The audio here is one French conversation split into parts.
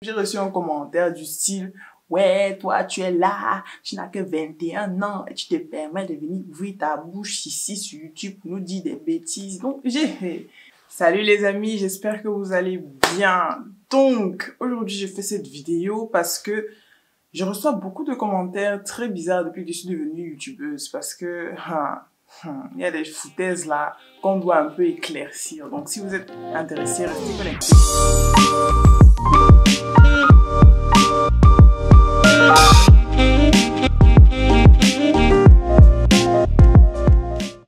J'ai reçu un commentaire du style « Ouais, toi, tu es là, tu n'as que 21 ans et tu te permets de venir ouvrir ta bouche ici sur YouTube pour nous dire des bêtises. » Donc, Salut les amis, j'espère que vous allez bien. Donc, aujourd'hui, je fais cette vidéo parce que je reçois beaucoup de commentaires très bizarres depuis que je suis devenue YouTubeuse parce que il y a des foutaises là qu'on doit un peu éclaircir. Donc, si vous êtes intéressé, restez connectés.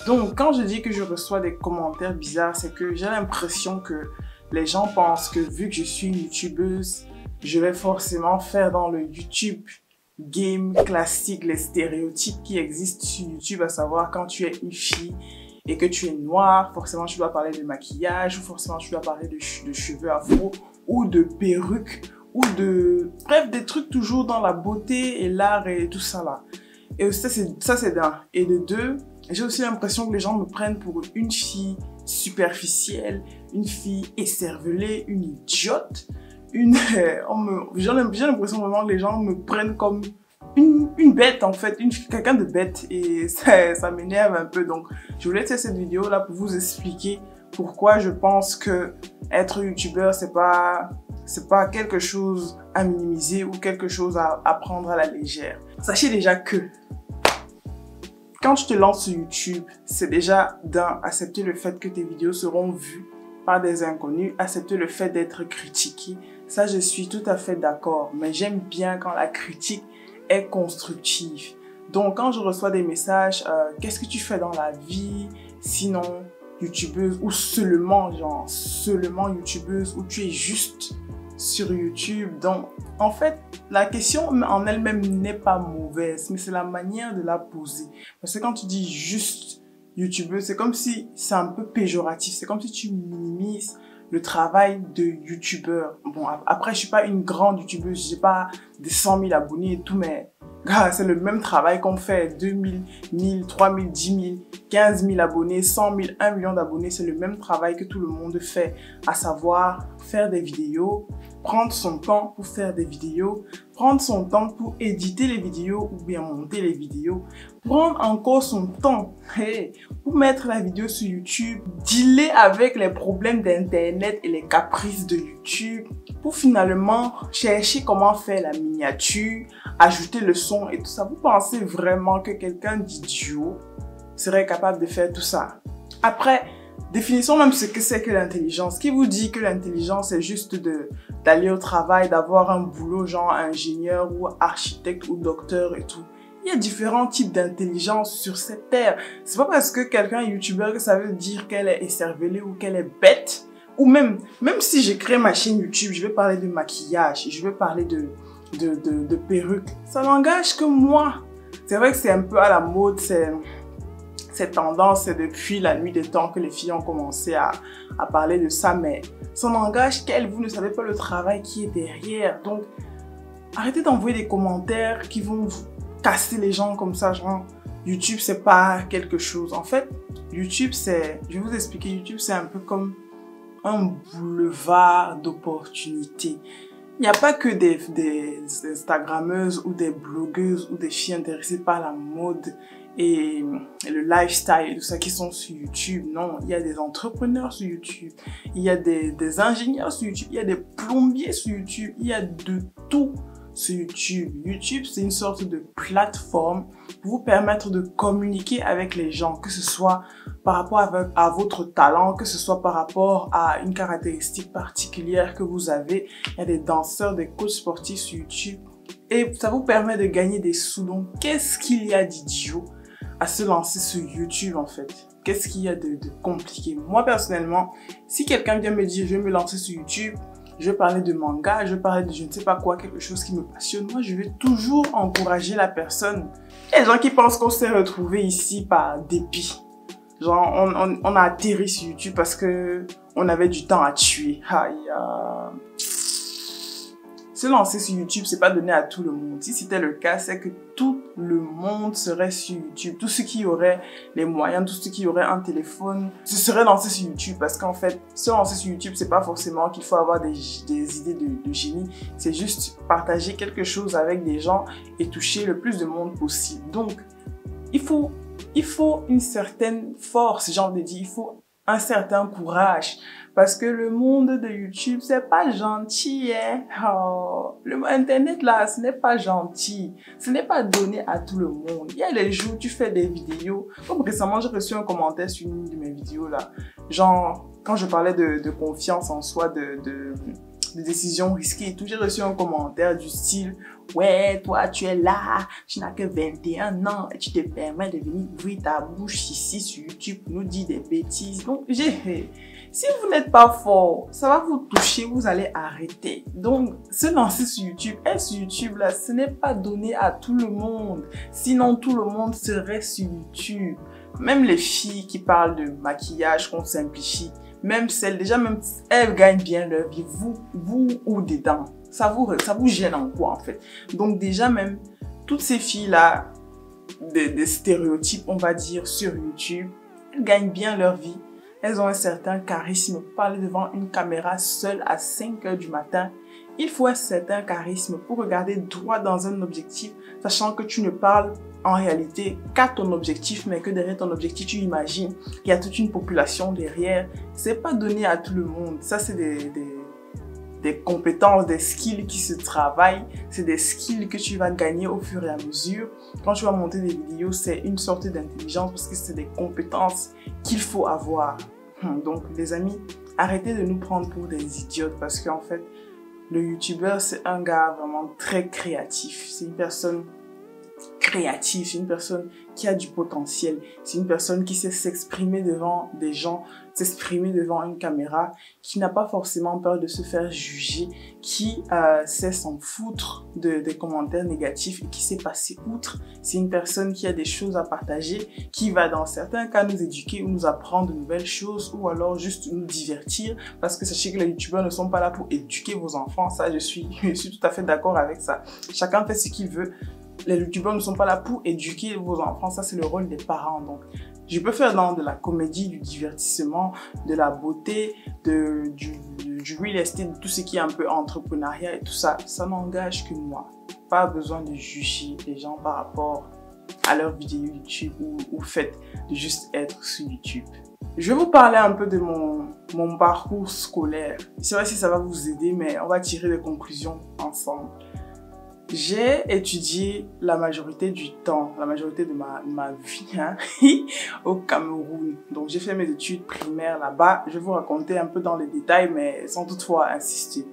Donc, quand je dis que je reçois des commentaires bizarres, c'est que j'ai l'impression que les gens pensent que vu que je suis une YouTubeuse, je vais forcément faire dans le YouTube game classique, les stéréotypes qui existent sur YouTube, à savoir quand tu es une fille et que tu es noire, forcément tu dois parler de maquillage, ou forcément tu dois parler de cheveux afro, ou de perruques, ou de... Bref, des trucs toujours dans la beauté et l'art et tout ça là. Et ça c'est d'un. Et de deux, j'ai aussi l'impression que les gens me prennent pour une fille superficielle, une fille écervelée, une idiote, j'ai l'impression vraiment que les gens me prennent comme une bête en fait, quelqu'un de bête, et ça m'énerve un peu. Donc je voulais faire cette vidéo là pour vous expliquer pourquoi je pense que être youtubeur c'est pas quelque chose à minimiser ou quelque chose à prendre à la légère. Sachez déjà que quand tu te lances sur YouTube, c'est déjà accepter le fait que tes vidéos seront vues par des inconnus, accepter le fait d'être critiqué. Ça, je suis tout à fait d'accord, mais j'aime bien quand la critique est constructive. Donc, quand je reçois des messages, qu'est-ce que tu fais dans la vie, sinon youtubeuse, ou seulement youtubeuse, ou tu es juste sur YouTube. Donc, en fait, la question en elle-même n'est pas mauvaise, mais c'est la manière de la poser. Parce que quand tu dis juste YouTubeuse, c'est comme si c'est un peu péjoratif. C'est comme si tu minimises le travail de YouTubeur. Bon, après, je suis pas une grande YouTubeuse, j'ai pas des 100 000 abonnés et tout, mais c'est le même travail qu'on fait. 2000, 1000, 3000, 10 000, 15 000 abonnés, 100 000, 1 million d'abonnés. C'est le même travail que tout le monde fait, à savoir faire des vidéos, prendre son temps pour faire des vidéos, prendre son temps pour éditer les vidéos ou bien monter les vidéos, prendre encore son temps pour mettre la vidéo sur YouTube, dealer avec les problèmes d'internet et les caprices de YouTube, pour finalement chercher comment faire la miniature, ajouter le son et tout ça. Vous pensez vraiment que quelqu'un d'idiot serait capable de faire tout ça? Après, définissons même ce que c'est que l'intelligence. Qui vous dit que l'intelligence c'est juste d'aller au travail, d'avoir un boulot genre ingénieur ou architecte ou docteur et tout? Il y a différents types d'intelligence sur cette terre. C'est pas parce que quelqu'un est youtubeur que ça veut dire qu'elle est écervelée ou qu'elle est bête. Ou même si j'ai créé ma chaîne YouTube, je vais parler de maquillage, je vais parler de perruques. Ça n'engage que moi. C'est vrai que c'est un peu à la mode, cette tendance, c'est depuis la nuit des temps que les filles ont commencé à parler de ça, mais ça n'engage qu'elles. Vous ne savez pas le travail qui est derrière. Donc, arrêtez d'envoyer des commentaires qui vont vous casser les gens comme ça, genre YouTube c'est pas quelque chose. En fait, YouTube c'est, je vais vous expliquer, YouTube c'est un peu comme un boulevard d'opportunités. Il n'y a pas que des Instagrammeuses ou des blogueuses ou des filles intéressées par la mode et le lifestyle et tout ça qui sont sur YouTube. Non, il y a des entrepreneurs sur YouTube, il y a des ingénieurs sur YouTube, il y a des plombiers sur YouTube, il y a de tout sur YouTube. YouTube, c'est une sorte de plateforme pour vous permettre de communiquer avec les gens, que ce soit par rapport à votre talent, que ce soit par rapport à une caractéristique particulière que vous avez. Il y a des danseurs, des coachs sportifs sur YouTube et ça vous permet de gagner des sous. Donc, qu'est-ce qu'il y a d'idiot à se lancer sur YouTube en fait? Qu'est-ce qu'il y a de compliqué? Moi, personnellement, si quelqu'un vient me dire je vais me lancer sur YouTube, je vais parler de manga, je vais parler de je ne sais pas quoi, quelque chose qui me passionne, moi je vais toujours encourager la personne. Il y a des gens qui pensent qu'on s'est retrouvés ici par dépit. Genre on a atterri sur YouTube parce que on avait du temps à tuer. Aïe. se lancer sur YouTube, c'est pas donné à tout le monde. Si c'était le cas, c'est que tout le monde serait sur YouTube. Tous ceux qui auraient les moyens, tous ceux qui auraient un téléphone, se seraient lancés sur YouTube. Parce qu'en fait, se lancer sur YouTube, c'est pas forcément qu'il faut avoir des idées de génie. C'est juste partager quelque chose avec des gens et toucher le plus de monde possible. Donc, il faut une certaine force, j'ai envie de dire, il faut un certain courage. Parce que le monde de YouTube, c'est pas gentil, hein. Oh, le Internet là, ce n'est pas gentil. Ce n'est pas donné à tout le monde. Il y a les jours où tu fais des vidéos. Comme récemment, j'ai reçu un commentaire sur une de mes vidéos là. Genre, quand je parlais de confiance en soi, de décisions risquées et tout, j'ai reçu un commentaire du style « Ouais, toi, tu es là, tu n'as que 21 ans et tu te permets de venir ouvrir ta bouche ici sur YouTube pour nous dire des bêtises. » Donc, si vous n'êtes pas fort, ça va vous toucher, vous allez arrêter. Donc, se lancer sur YouTube, être sur YouTube là, ce n'est pas donné à tout le monde. Sinon, tout le monde serait sur YouTube. Même les filles qui parlent de maquillage qu'on simplifie, même celles, déjà même elles gagnent bien leur vie, vous ou dedans. Ça vous gêne en quoi en fait? Donc déjà même, toutes ces filles-là, des stéréotypes on va dire sur YouTube, elles gagnent bien leur vie. Elles ont un certain charisme. Parler devant une caméra seule à 5 h du matin, il faut un certain charisme pour regarder droit dans un objectif, sachant que tu ne parles en réalité qu'à ton objectif, mais que derrière ton objectif, tu imagines qu'il y a toute une population derrière. C'est pas donné à tout le monde. Ça, c'est des compétences, des skills qui se travaillent. C'est des skills que tu vas gagner au fur et à mesure. Quand tu vas monter des vidéos, c'est une sorte d'intelligence parce que c'est des compétences qu'il faut avoir. Donc, les amis, arrêtez de nous prendre pour des idiotes parce qu'en fait, le YouTuber, c'est un gars vraiment très créatif. C'est une personne créative, c'est une personne qui a du potentiel, c'est une personne qui sait s'exprimer devant des gens, s'exprimer devant une caméra, qui n'a pas forcément peur de se faire juger, qui sait s'en foutre des commentaires négatifs et qui sait passer outre. C'est une personne qui a des choses à partager, qui va dans certains cas nous éduquer ou nous apprendre de nouvelles choses ou alors juste nous divertir parce que sachez que les youtubeurs ne sont pas là pour éduquer vos enfants, ça je suis tout à fait d'accord avec ça. Chacun fait ce qu'il veut. Les youtubeurs ne sont pas là pour éduquer vos enfants, ça c'est le rôle des parents. Donc, je peux faire dans de la comédie, du divertissement, de la beauté, du real estate, de tout ce qui est un peu entrepreneuriat et tout ça. Ça n'engage que moi. Pas besoin de juger les gens par rapport à leurs vidéos YouTube ou au fait de juste être sur YouTube. Je vais vous parler un peu de mon parcours scolaire. C'est vrai si ça va vous aider, mais on va tirer des conclusions ensemble. J'ai étudié la majorité du temps, la majorité de ma vie au Cameroun. Donc j'ai fait mes études primaires là-bas. Je vais vous raconter un peu dans les détails, mais sans toutefois insister.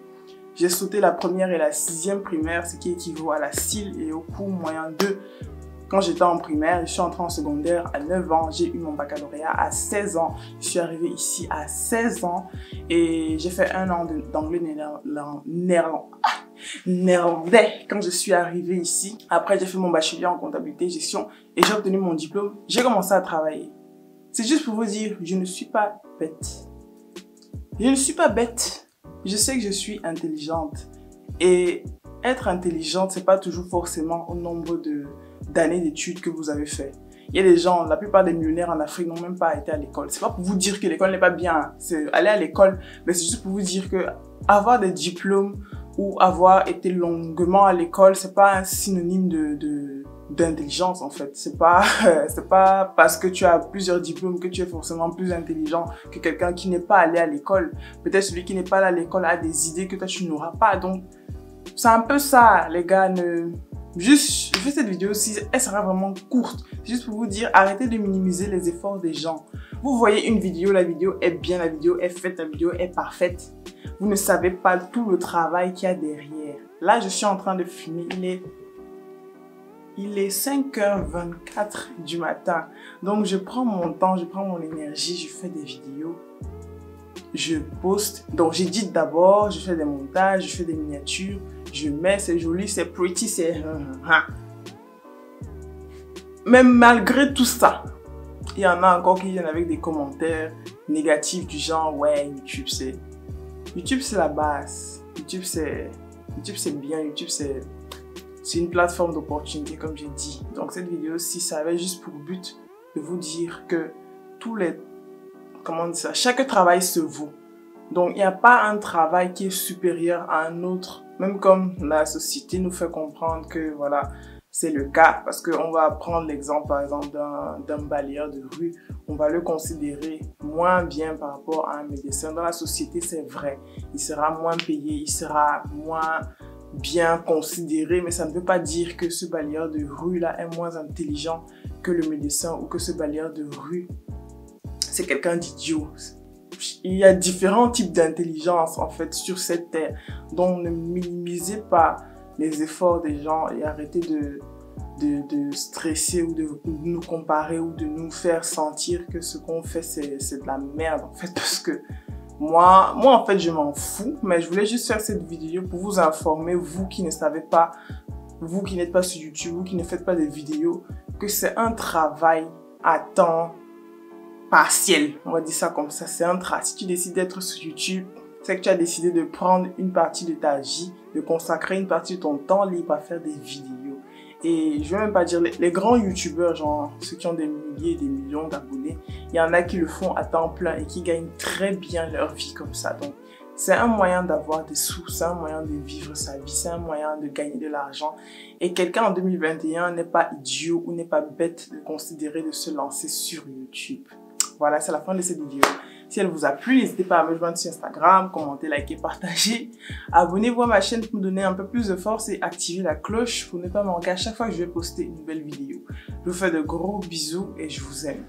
J'ai sauté la première et la 6e primaire, ce qui équivaut à la CIL et au cours moyen 2. Quand j'étais en primaire, je suis entrée en secondaire à 9 ans, j'ai eu mon baccalauréat à 16 ans, je suis arrivée ici à 16 ans et j'ai fait 1 an d'anglais néerlandais quand je suis arrivée ici. Après, j'ai fait mon bachelier en comptabilité, gestion et j'ai obtenu mon diplôme. J'ai commencé à travailler. C'est juste pour vous dire, je ne suis pas bête. Je ne suis pas bête. Je sais que je suis intelligente. Et être intelligente, c'est pas toujours forcément au nombre d'années d'études que vous avez fait. Il y a des gens, la plupart des millionnaires en Afrique n'ont même pas été à l'école. C'est pas pour vous dire que l'école n'est pas bien. C'est aller à l'école, mais c'est juste pour vous dire que avoir des diplômes ou avoir été longuement à l'école, c'est pas un synonyme d'intelligence en fait. C'est pas parce que tu as plusieurs diplômes que tu es forcément plus intelligent que quelqu'un qui n'est pas allé à l'école. Peut-être celui qui n'est pas allé à l'école a des idées que toi tu n'auras pas. Donc c'est un peu ça les gars. Juste, je fais cette vidéo aussi, elle sera vraiment courte. C'est juste pour vous dire, arrêtez de minimiser les efforts des gens. Vous voyez une vidéo, la vidéo est bien, la vidéo est faite, la vidéo est parfaite. Vous ne savez pas tout le travail qu'il y a derrière. Là, je suis en train de filmer, il est 5h24 du matin. Donc, je prends mon temps, je prends mon énergie, je fais des vidéos. Je poste. Donc, j'édite d'abord, je fais des montages, je fais des miniatures. Je mets, c'est joli, c'est pretty, c'est... Mais malgré tout ça, il y en a encore qui viennent avec des commentaires négatifs du genre « Ouais, YouTube, c'est la base. YouTube, c'est YouTube, c'est bien. YouTube, c'est une plateforme d'opportunité, comme j'ai dit. Donc, cette vidéo-ci, ça avait juste pour but de vous dire que comment on dit ça, chaque travail se vaut. Donc, il n'y a pas un travail qui est supérieur à un autre. Même comme la société nous fait comprendre que, voilà, c'est le cas. Parce qu'on va prendre l'exemple, par exemple, d'un balayeur de rue. On va le considérer moins bien par rapport à un médecin. Dans la société, c'est vrai. Il sera moins payé, il sera moins bien considéré. Mais ça ne veut pas dire que ce balayeur de rue-là est moins intelligent que le médecin ou que ce balayeur de rue, c'est quelqu'un d'idiot. Il y a différents types d'intelligence en fait sur cette terre. Donc ne minimisez pas les efforts des gens et arrêtez de stresser ou de nous comparer ou de nous faire sentir que ce qu'on fait c'est de la merde en fait, parce que moi en fait je m'en fous, mais je voulais juste faire cette vidéo pour vous informer, vous qui ne savez pas, vous qui n'êtes pas sur YouTube, vous qui ne faites pas des vidéos, que c'est un travail à temps partiel, on va dire ça comme ça. C'est un travail. Si tu décides d'être sur YouTube, c'est que tu as décidé de prendre une partie de ta vie, de consacrer une partie de ton temps libre à faire des vidéos. Et je vais même pas dire les grands youtubeurs, genre ceux qui ont des milliers et des millions d'abonnés, il y en a qui le font à temps plein et qui gagnent très bien leur vie comme ça. Donc c'est un moyen d'avoir des sous, c'est un moyen de vivre sa vie, c'est un moyen de gagner de l'argent. Et quelqu'un en 2021 n'est pas idiot ou n'est pas bête de considérer de se lancer sur YouTube. Voilà, c'est la fin de cette vidéo. Si elle vous a plu, n'hésitez pas à me joindre sur Instagram, commenter, liker, partager. Abonnez-vous à ma chaîne pour me donner un peu plus de force et activer la cloche pour ne pas manquer à chaque fois que je vais poster une nouvelle vidéo. Je vous fais de gros bisous et je vous aime.